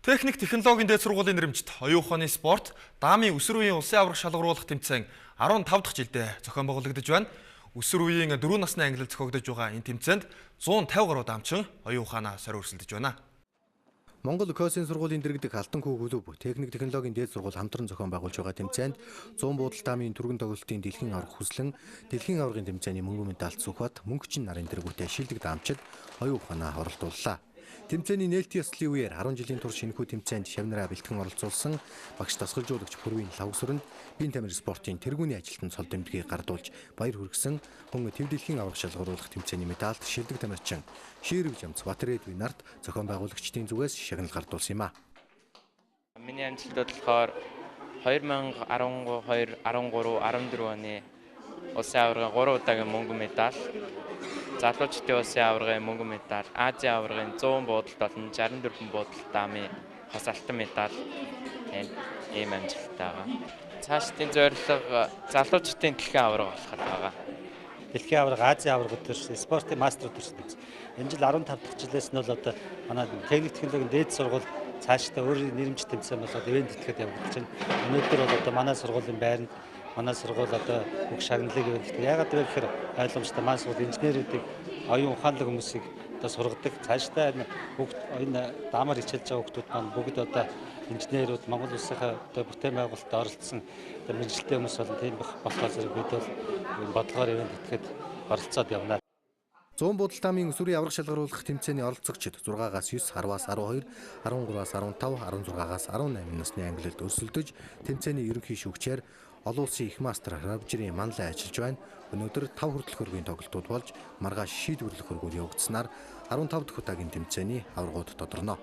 Техник технологийн дээд сургуулийн нэрмжит оюун ухааны спорт даамын өсвөр үеийн улсын аварга шалгаруулах тэмцээн 15 дахь жилдээ зохион байгуулагдаж байна. Өсвөр үеийн 4 насны ангилалд зохиогдож байгаа энэ тэмцээнд 150 гаруй даамчин оюун ухаанаа сорь өрсөлдөж байна. Монгол Косийн сургуулийн дэргэдэх Алтан күү клуб техник технологийн дээд сургууль хамтран зохион байгуулж байгаа тэмцээнд 100 буудал даамын түргэн тоглолтын дэлхийн аварга хүслэн дэлхийн аваргын тэмцээний мөнгөн медальт Сүхбат мөнгөчин нарын дэргүүтээ шилдэг даамчид оюун ухаанаа оролдууллаа. Тэмцээний нээлтийн ёслолын үеэр 10 жилийн турш шинэхүү тэмцээнд шавнараа бэлтгэн оролцуулсан багш дасгалжуулагч Пүрвийн Лавсүрэнд бие тамир спортын тэргүүний ажилтнанд цол тэмдгийг гардуулж баяр хүргэсэн хүн төв дэлхийн аварга шалгаруулах тэмцээний медальт шилдэг тамирчин Ширв Жамц Батрэдвийн нарт зохион байгуулагчдын зүгээс шагнал гардуулсан юм а. Миний амжилтууд болохоор 2013, 14 оны улсын аваргын 3 удаагийн мөнгөн медаль, залуучдын улсын аваргын мөнгөн медаль, Азийн аваргын 100 буудалд болон 64 буудалд даамын хос алтан медаль ийм амжилттай байгаа. Цаашдын зорилго залуучдын дэлхийн аварга болох байгаа. Дэлхийн аварга, Азийн аварга төрсөн спортын мастер төрсөн. Энэ жил 15 дахь жилээс нь бол одоо манай техник технологийн дээд сургууль цаашдаа өөрийн нэрмжит тэмцээн болоод ивент итгэхэд явагдаж байна. Өнөөдөр бол одоо манай сургуулийн байранд манай сургууль одоо бүх шагналыг ивент. Яагаад гэвэл ойлгомжтой манай сургууль инженеруудыг оюун ухаанлаг хүмүүсийг одоо сургадаг. Цаашдаа энэ даамаар хичээлж байгаа хүмүүс маань бүгд одоо инженерууд Монгол улсынхаа одоо бүтээн байгуулалтад оролцсон одоо мэргэжилтэй хүмүүс болон тийм болохоор зэрэг бид бол бодлогоор ивент итгэхэд оролцоод явна. 100 буудал даамын өсвөрийн аварга шалгаруулах тэмцээний оролцогчид 6-аас 9, 10-аас 12, 13-аас 15, 16-аас 18 насны ангилалд өрсөлдөж тэмцээний ерөнхий шүүгчээр олон улсын их мастер Равжирийн манлай ажиллаж байна. Өнөөдөр 5 хүртэлх хөргийн тоглолтууд болж маргааш шийдвэрлэх хөргүүд явагдсанаар 15 дахь удаагийн тэмцээний аваргууд тодорно.